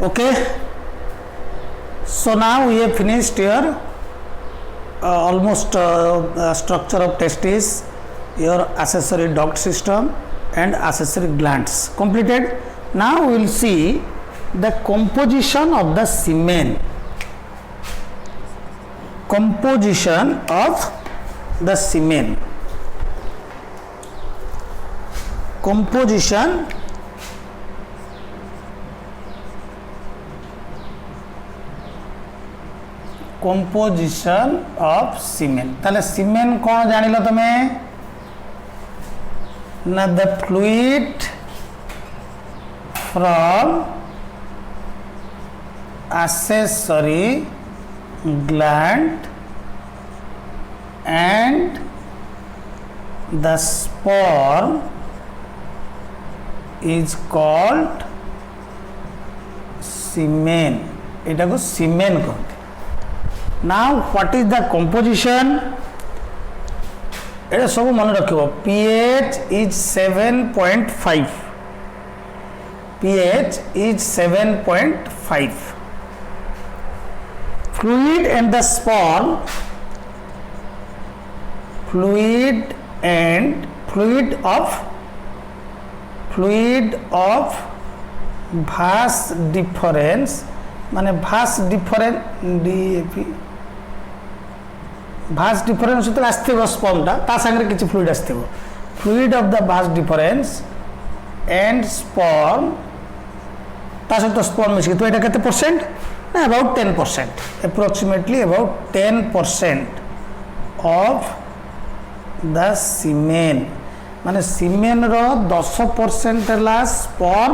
Okay, so now we have finished here almost structure of testis, your accessory duct system and accessory glands completed. Now we will see the composition of the semen. Composition of the semen. Composition of semen. ताले semen कौन जानिलो तमें ना the fluid from accessory gland and the sperm is called semen. इटा को semen कहते. Now what is the composition? एटा सब मन रखिबो. pH is 7.5. pH is 7.5. Fluid and the sperm. Fluid of vast difference माने vast difference DAP vast difference तो आस्थिगो sperm ता ता संगे किछि fluid आस्थिगो. Fluid of the vast difference and sperm ता सहित sperm मिछि तो एटा केते परसेंट ना about 10%, approximately about 10% of the semen. माने semen row 10% La sperm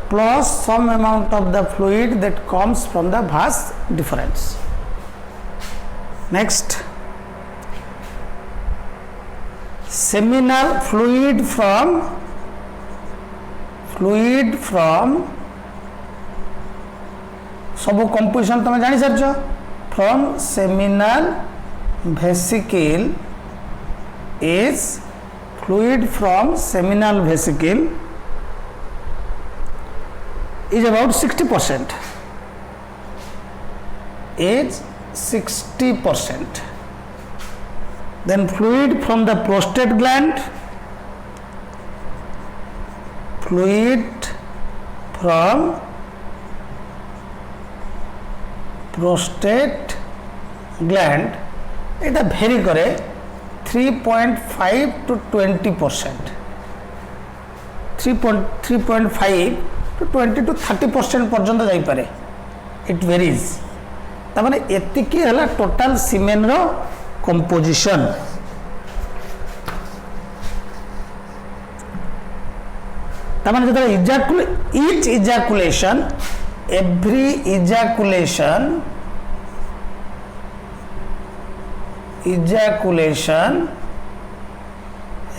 plus some amount of the fluid that comes from the vast difference. Next, seminal fluid from सब composition तुम जानी सरचो. From seminal vesicle is fluid from seminal vesicle is about 60%. Is 60%. Then fluid from the prostate gland. Fluid from prostate gland it vary करे 3.5 to 20%. 3.5 to 20 to 30% पर्यंत जाई पारे. It varies. तामाने एतिकी हला total semen row composition. तामाने Jatra each ejaculation, every ejaculation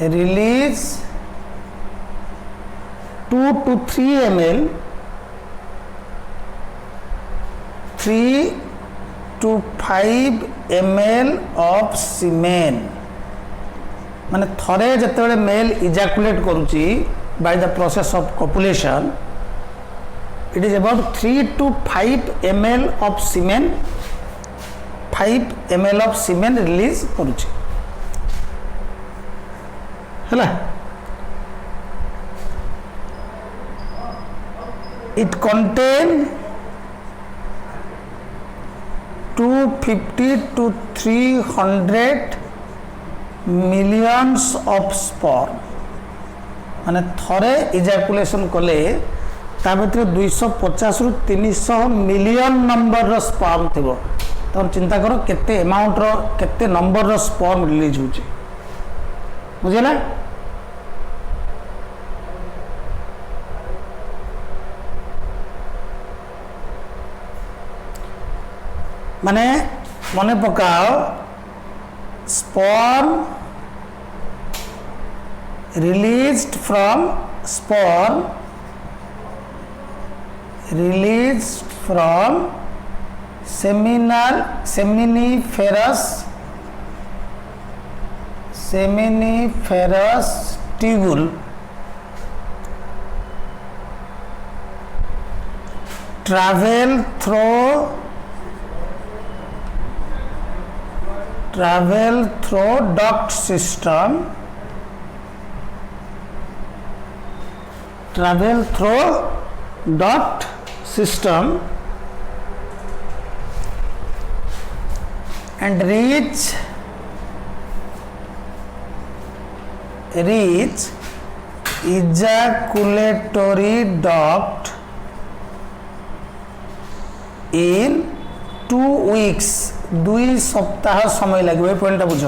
release 2 to 3 ml 3 to 5 ml of semen. माने थरे जतबेले mail इजाकुलेट करूची by the process of copulation, it is about 3 to 5 ml of semen. 5 ml of semen release करूची हैला. It contain 250 to 300 millions of sperm. माने थरे ejaculation कले ता भीतर 250 रु 300 मिलियन नंबर रो स्पर्म थिबो. तो चिंता करो केते अमाउंट रो केते नंबर रो स्पर्म रिलीज होची. बुझिला. माने मने पकाओ sperm released from seminiferous tubule travel through duct system, travel through duct system and reach ejaculatory duct in 2 weeks. 2 सप्ताह समय लगे पॉइंट बुझ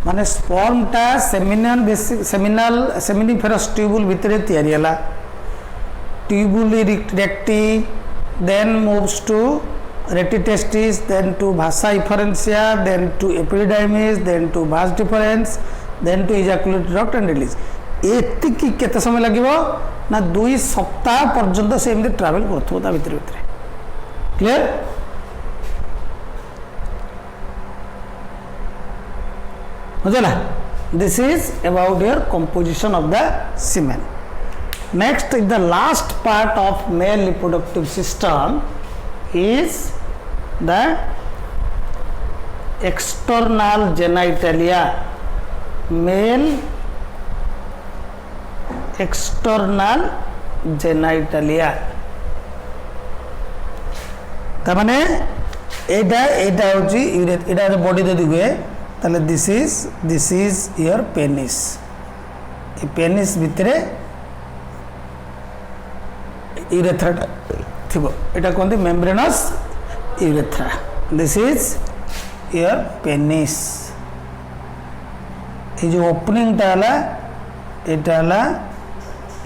माने स्पर्मटा सेमिनिफेरस ट्यूबुल भितर तैयारी हला tubuli recti then moves to rete testis then to vasa efferentia then to epididymis then to vas deferens then to ejaculatory duct and release एतिकी केते समय लागिवो ना 2 सप्ताह पर्यंत से एमती ट्रैवल करथो ता भितर क्लियर बुझला this is about your composition of the semen next the last part of male reproductive system is the external genitalia male external genitalia तमाने एटा होची एटा बॉडी दे दिगे ताले दिस इज योर पेनिस ए पेनिस भितरे यूरेथ्रा थिबो एटा कोनते membranous urethra this is your penis ये जो ओपनिंग टाला एटाला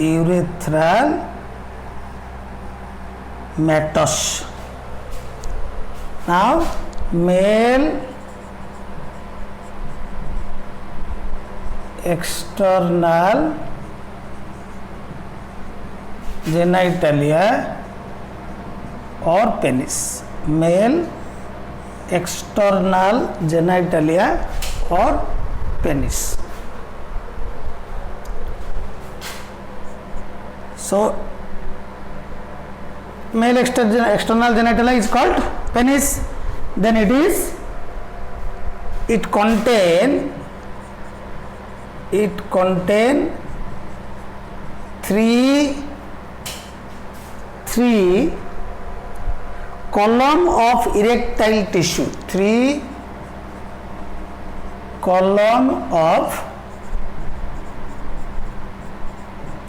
urethral meatus now male external genitalia और पेनिस मेल एक्सटर्नल जेनाइटालिया और penis so male external genitalia is called penis then it contain three column of erectile tissue 3 column of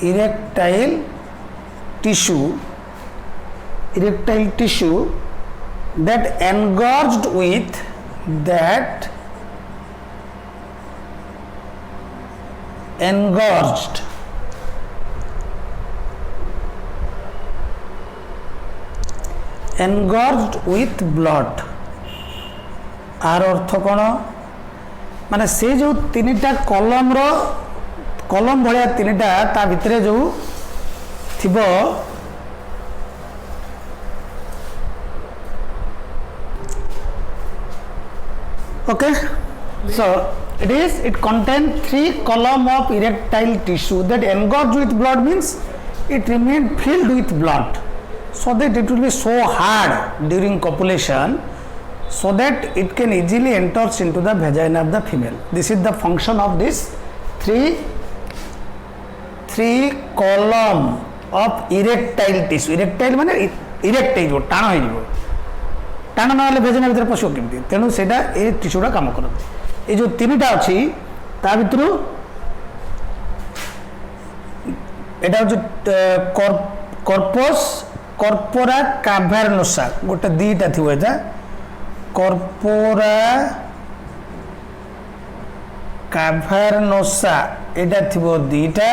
erectile tissue that engorged with blood आर अर्थ कौन माने से जो तीनटा कलम भाया तीनटा ता भितरे जो थिबो okay so it contains 3 column of erectile tissue that engorged with blood means it remained filled with blood so that it will be so hard during copulation so that it can easily enters into the vagina of the female. This is the function of this three column of erectile tissue. Erectile माने erect हो टाण हो टाण ना भेजना भीतर पशु केमती तेणु सेटा ए टिश्यूटा काम करते ये जो तीनटा अच्छी ता भीतर एटा जो कॉर्पोरा कैवर्नोसा गोटे दीटा थी एटा कॉर्पोरा कैवर्नोसा एटा थिबो दीटा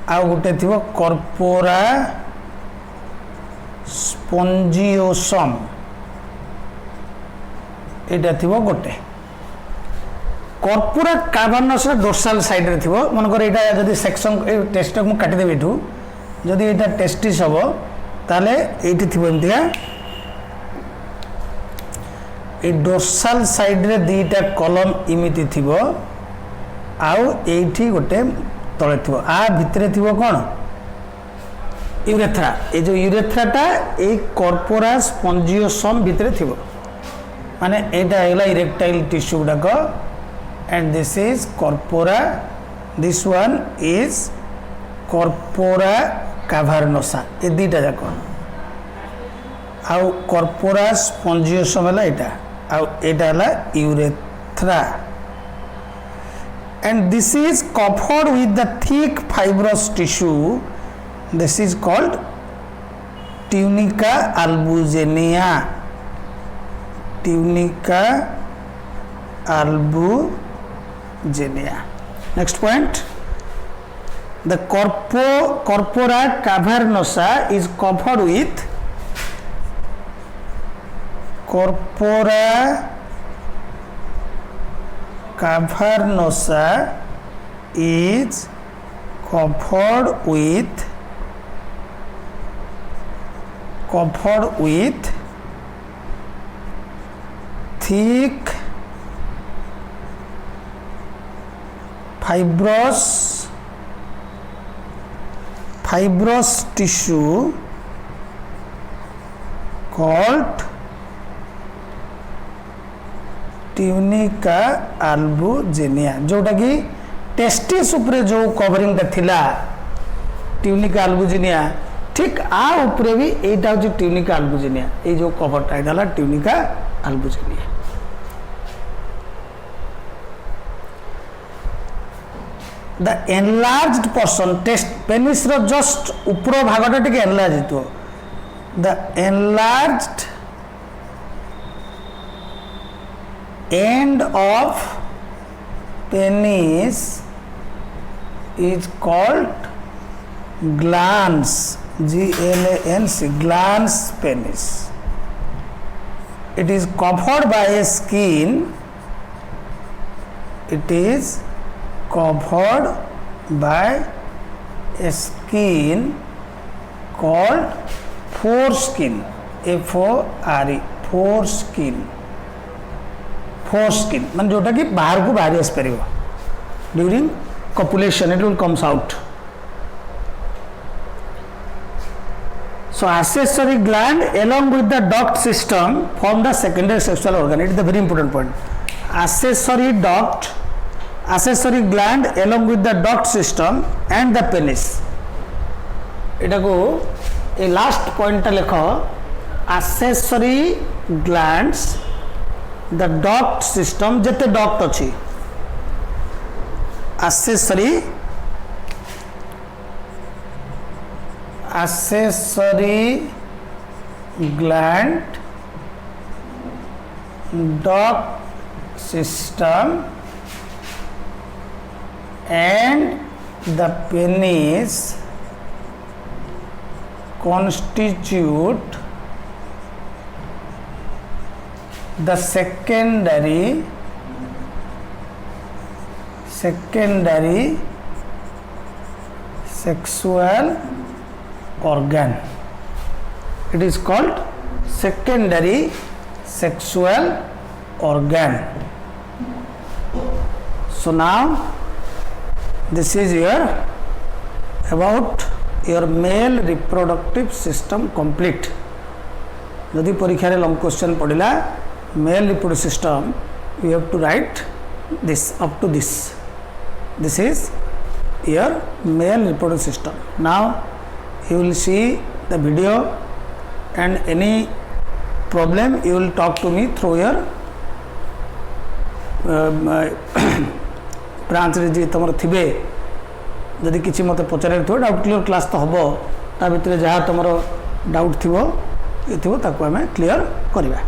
आ गोटे थिबो कॉर्पोरा स्पॉन्जियोसम एटा थिबो गोटे कॉर्पोरा कैवर्नोसा डोर्साल साइड रे थिबो मन कर एटा जदी सेक्शन टेस्ट को काटि देबे एठू जदी एटा टेस्टिस हबो ताले एठी थिबो एंतिया ए डोर्साल साइड रे दीटा कॉलम इमिति थिबो आउ एठी गोटे तळे थिबो आ भितरे थिबो कोन यूरेथ्रा ये जो यूरेथ्राटा ये कॉर्पोरा स्पंजियोसम भितर थी माने एटा हैला इरेक्टाइल टिश्यू गुडाक and this is corpora this one is corpora cavernosa ये दुईटा जाक आउ कॉर्पोरा स्पंजियोसम है एटा आउ एटा है urethra and this is covered with the thick fibrous tissue. This is called tunica albugenia. Tunica albugenia. Next point. The corpora cavernosa is covered with corpora cavernosa is covered with thick fibrous tissue called tunica albuginea जोटा कि testis उपरे जो covering थिला tunica अल्बुजिनिया ठीक आ उपरे भी एटा हो tunica अल्बुजिनिया ये जो कवरटा एटा tunica albuginea the enlarged portion test penis रो जस्ट ऊपर भागटा टिके एनलार्ज हितो the enlarged end of penis is called glans glans glans penis it is covered by a skin it is covered by a skin called foreskin FORE foreskin foreskin मान जोटा कि बाहर को बाहरी आस पार during copulation it will comes out so accessory gland along with the duct system form the secondary sexual organ it is the very important point accessory gland along with the duct system and the penis एटा को ए last point लेख accessory glands the duct system जते duct अच्छी accessory gland duct system and the penis constitute the secondary sexual organ it is called secondary sexual organ so now this is your about your male reproductive system complete यदि परीक्षा रे long question पड़िला male reproductive system you have to write this up to this is your male reproductive system now you will see the video and any problem you will talk to me through your branch रे तुम थे जदि किसी मत पचार doubt clear class तो हम ता भितर जहाँ तुम डाउट थी ये थी ताको आम क्लियर करवा।